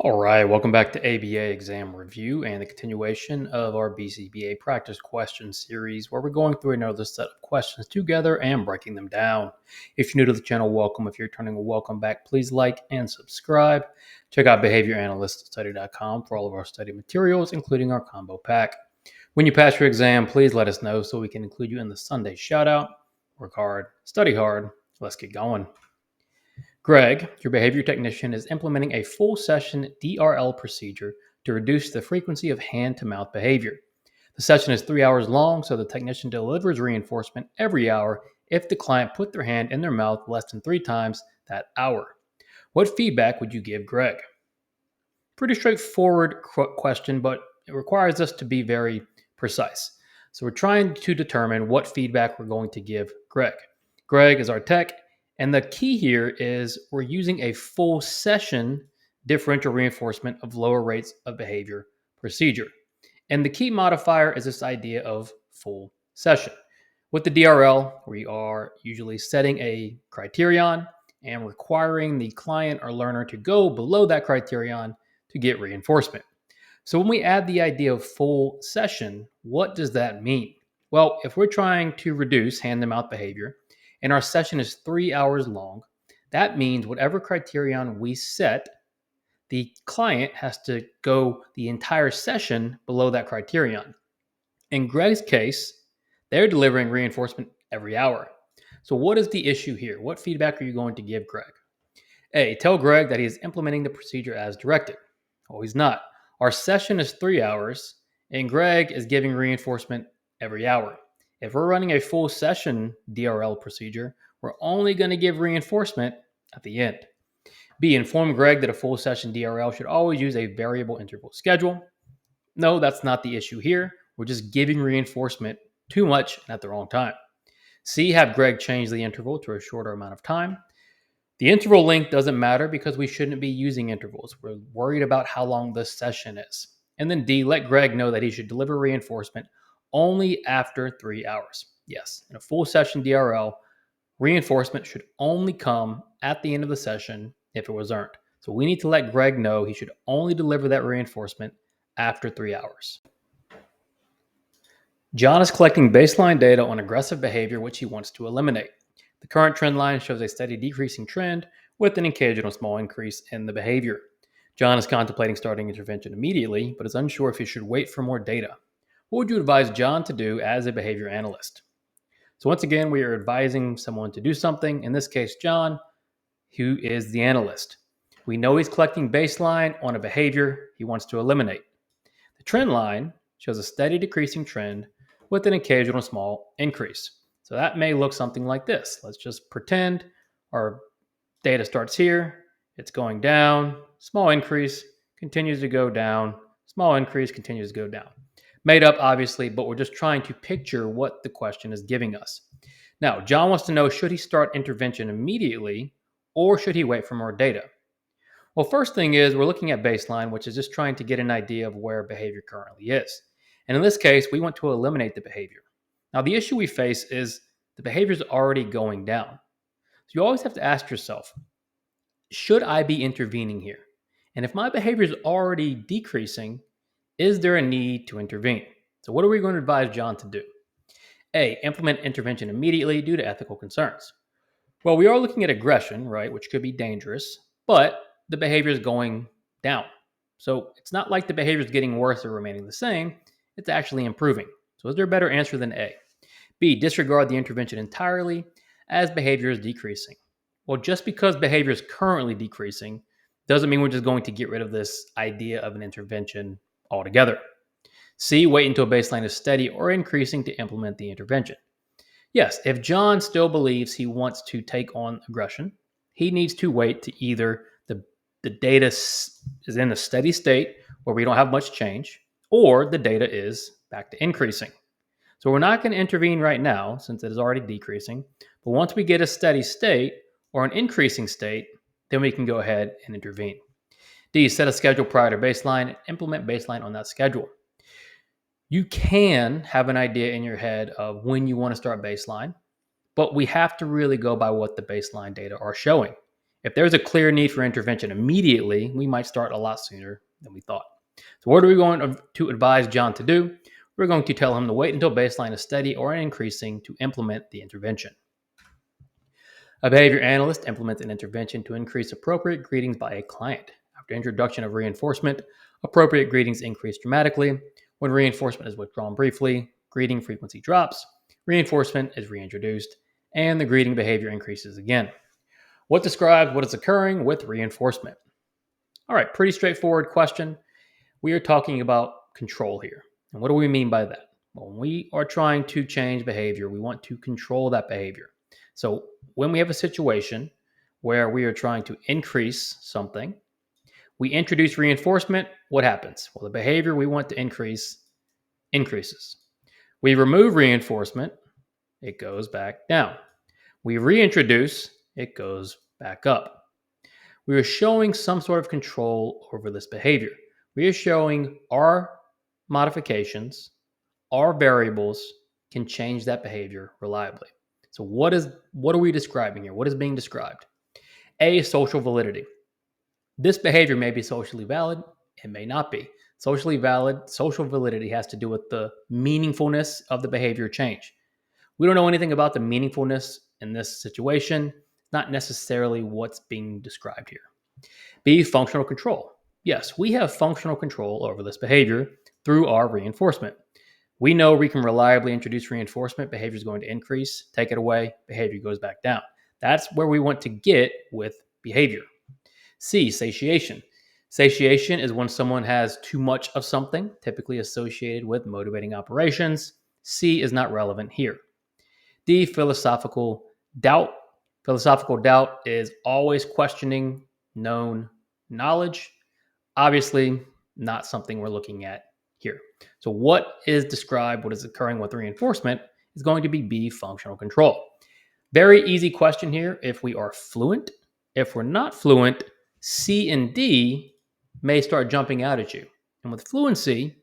All right, welcome back to ABA exam review and the continuation of our BCBA practice question series where we're going through another set of questions together and breaking them down. If you're new to the channel, welcome. If you're returning, welcome back. Please like and subscribe. Check out behavioranalyst.study.com for all of our study materials, including our combo pack. When you pass your exam, please let us know so we can include you in the Sunday shout out. Work hard, study hard. Let's get going. Greg, your behavior technician, is implementing a full session DRL procedure to reduce the frequency of hand-to-mouth behavior. The session is 3 hours long, so the technician delivers reinforcement every hour if the client put their hand in their mouth less than 3 times that hour. What feedback would you give Greg? Pretty straightforward question, but it requires us to be very precise. So we're trying to determine what feedback we're going to give Greg. Greg is our tech. And the key here is we're using a full session differential reinforcement of lower rates of behavior procedure. And the key modifier is this idea of full session. With the DRL, we are usually setting a criterion and requiring the client or learner to go below that criterion to get reinforcement. So when we add the idea of full session, what does that mean? Well, if we're trying to reduce hand-to-mouth behavior, and our session is 3 hours long, that means whatever criterion we set, the client has to go the entire session below that criterion. In Greg's case, they're delivering reinforcement every hour. So what is the issue here? What feedback are you going to give Greg? A, tell Greg that he is implementing the procedure as directed. Oh, he's not. Our session is 3 hours, and Greg is giving reinforcement every hour. If we're running a full session DRL procedure, we're only going to give reinforcement at the end. B, inform Greg that a full session DRL should always use a variable interval schedule. No, that's not the issue here. We're just giving reinforcement too much and at the wrong time. C, have Greg change the interval to a shorter amount of time. The interval length doesn't matter because we shouldn't be using intervals. We're worried about how long the session is. And then D, let Greg know that he should deliver reinforcement only after 3 hours. Yes, in a full session DRL, reinforcement should only come at the end of the session if it was earned. So we need to let Greg know he should only deliver that reinforcement after 3 hours. John is collecting baseline data on aggressive behavior, which he wants to eliminate. The current trend line shows a steady decreasing trend with an occasional small increase in the behavior. John is contemplating starting intervention immediately, but is unsure if he should wait for more data. What would you advise John to do as a behavior analyst? So once again, we are advising someone to do something. In this case, John, who is the analyst. We know he's collecting baseline on a behavior he wants to eliminate. The trend line shows a steady decreasing trend with an occasional small increase. So that may look something like this. Let's just pretend our data starts here. It's going down, small increase, continues to go down, small increase, continues to go down. Made up, obviously, but we're just trying to picture what the question is giving us. Now, John wants to know, should he start intervention immediately or should he wait for more data? Well, first thing is we're looking at baseline, which is just trying to get an idea of where behavior currently is. And in this case, we want to eliminate the behavior. Now, the issue we face is the behavior is already going down. So you always have to ask yourself, should I be intervening here? And if my behavior is already decreasing, is there a need to intervene? So what are we going to advise John to do? A, implement intervention immediately due to ethical concerns. Well, we are looking at aggression, right, which could be dangerous, but the behavior is going down. So it's not like the behavior is getting worse or remaining the same. It's actually improving. So is there a better answer than A? B, disregard the intervention entirely as behavior is decreasing. Well, just because behavior is currently decreasing doesn't mean we're just going to get rid of this idea of an intervention altogether. C, wait until baseline is steady or increasing to implement the intervention. Yes, if John still believes he wants to take on aggression, he needs to wait to either the data is in a steady state where we don't have much change, or the data is back to increasing. So we're not going to intervene right now since it is already decreasing, but once we get a steady state or an increasing state, then we can go ahead and intervene. D, set a schedule prior to baseline and implement baseline on that schedule. You can have an idea in your head of when you want to start baseline, but we have to really go by what the baseline data are showing. If there's a clear need for intervention immediately, we might start a lot sooner than we thought. So what are we going to advise John to do? We're going to tell him to wait until baseline is steady or increasing to implement the intervention. A behavior analyst implements an intervention to increase appropriate greetings by a client. After introduction of reinforcement, appropriate greetings increase dramatically. When reinforcement is withdrawn briefly, greeting frequency drops, reinforcement is reintroduced, and the greeting behavior increases again. What describes what is occurring with reinforcement? All right, pretty straightforward question. We are talking about control here. And what do we mean by that? Well, when we are trying to change behavior, we want to control that behavior. So when we have a situation where we are trying to increase something, we introduce reinforcement, what happens? Well, the behavior we want to increase increases. We remove reinforcement, it goes back down. We reintroduce, it goes back up. We are showing some sort of control over this behavior. We are showing our modifications, our variables can change that behavior reliably. So what are we describing here? What is being described? A, social validity. This behavior may be socially valid, it may not be. Socially valid, social validity has to do with the meaningfulness of the behavior change. We don't know anything about the meaningfulness in this situation, not necessarily what's being described here. B, functional control. Yes, we have functional control over this behavior through our reinforcement. We know we can reliably introduce reinforcement, behavior is going to increase, take it away, behavior goes back down. That's where we want to get with behavior. C, satiation. Satiation is when someone has too much of something, typically associated with motivating operations. C is not relevant here. D, philosophical doubt. Philosophical doubt is always questioning known knowledge. Obviously, not something we're looking at here. So what is described, what is occurring with reinforcement is going to be B, functional control. Very easy question here if we are fluent. If we're not fluent, C and D may start jumping out at you. And with fluency,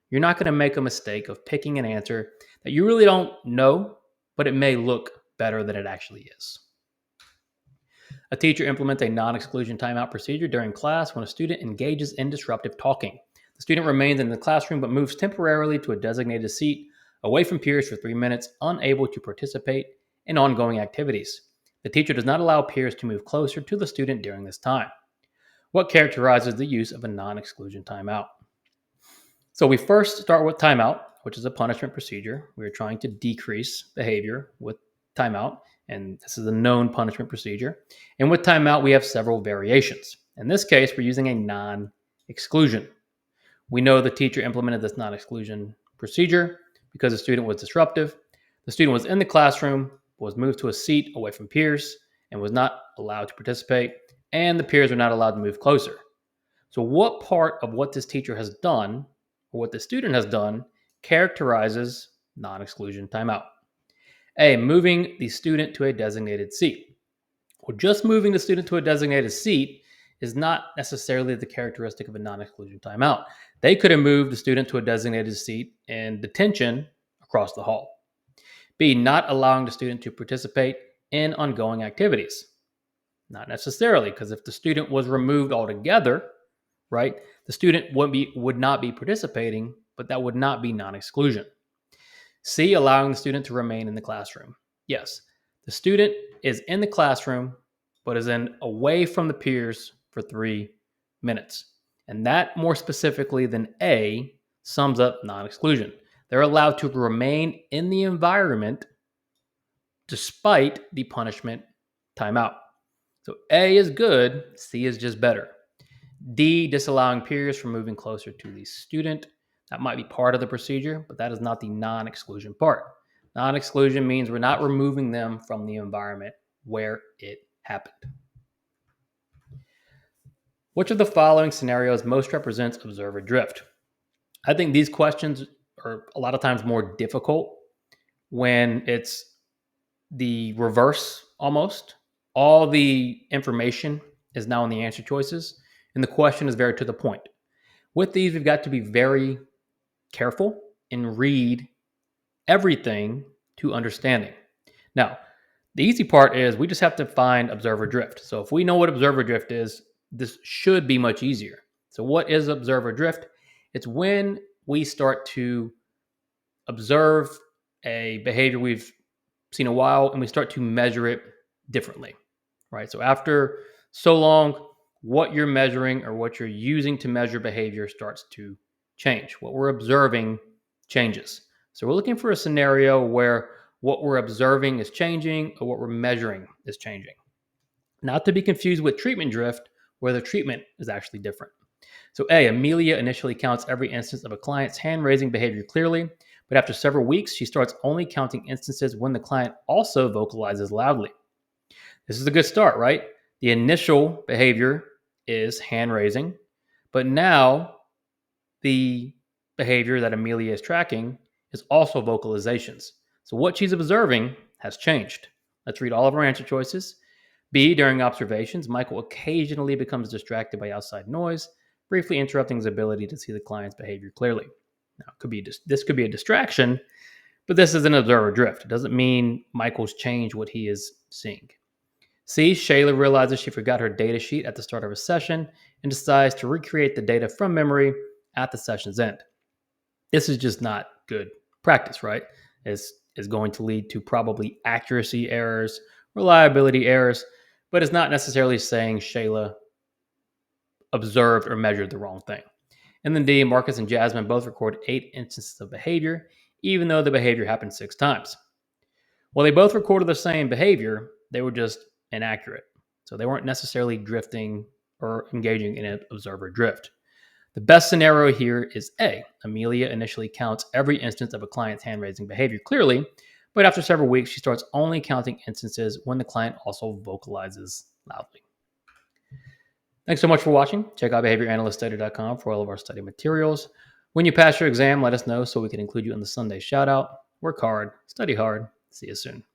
you're not going to make a mistake of picking an answer that you really don't know, but it may look better than it actually is. A teacher implements a non-exclusion timeout procedure during class when a student engages in disruptive talking. The student remains in the classroom but moves temporarily to a designated seat away from peers for 3 minutes, unable to participate in ongoing activities. The teacher does not allow peers to move closer to the student during this time. What characterizes the use of a non-exclusion timeout? So we first start with timeout, which is a punishment procedure. We're trying to decrease behavior with timeout, and this is a known punishment procedure. And with timeout, we have several variations. In this case, we're using a non-exclusion. We know the teacher implemented this non-exclusion procedure because the student was disruptive. The student was in the classroom, was moved to a seat away from peers, and was not allowed to participate, and the peers were not allowed to move closer. So what part of what this teacher has done, or what the student has done, characterizes non-exclusion timeout? A, moving the student to a designated seat. Well, just moving the student to a designated seat is not necessarily the characteristic of a non-exclusion timeout. They could have moved the student to a designated seat in detention across the hall. B, not allowing the student to participate in ongoing activities. Not necessarily, because if the student was removed altogether, right, the student would not be participating, but that would not be non-exclusion. C, allowing the student to remain in the classroom. Yes, the student is in the classroom, but is then away from the peers for 3 minutes. And that more specifically than A sums up non-exclusion. They're allowed to remain in the environment despite the punishment timeout. So A is good, C is just better. D, disallowing peers from moving closer to the student. That might be part of the procedure, but that is not the non-exclusion part. Non-exclusion means we're not removing them from the environment where it happened. Which of the following scenarios most represents observer drift? I think these questions are a lot of times more difficult when it's the reverse almost. All the information is now in the answer choices, and the question is very to the point. With these, we've got to be very careful and read everything to understanding. Now, The easy part is we just have to find observer drift. So if we know what observer drift is, this should be much easier. So what is observer drift? It's when we start to observe a behavior we've seen a while and we start to measure it differently, right? So after so long, what you're measuring or what you're using to measure behavior starts to change. What we're observing changes. So we're looking for a scenario where what we're observing is changing or what we're measuring is changing. Not to be confused with treatment drift, where the treatment is actually different. So A, Amelia initially counts every instance of a client's hand-raising behavior clearly, but after several weeks, she starts only counting instances when the client also vocalizes loudly. This is a good start, right? The initial behavior is hand-raising, but now the behavior that Amelia is tracking is also vocalizations. So what she's observing has changed. Let's read all of our answer choices. B, during observations, Michael occasionally becomes distracted by outside noise, briefly interrupting his ability to see the client's behavior clearly. Now, this could be a distraction, but this is an observer drift. It doesn't mean Michael's changed what he is seeing. C, Shayla realizes she forgot her data sheet at the start of a session and decides to recreate the data from memory at the session's end. This is just not good practice, right? It's going to lead to probably accuracy errors, reliability errors, but it's not necessarily saying Shayla observed or measured the wrong thing. And then D, Marcus and Jasmine both record 8 instances of behavior, even though the behavior happened 6 times. Well, they both recorded the same behavior, they were just inaccurate. So they weren't necessarily drifting or engaging in an observer drift. The best scenario here is A. Amelia initially counts every instance of a client's hand-raising behavior clearly, but after several weeks, she starts only counting instances when the client also vocalizes loudly. Thanks so much for watching. Check out behavioranalyststudy.com for all of our study materials. When you pass your exam, let us know so we can include you in the Sunday shout-out. Work hard, study hard. See you soon.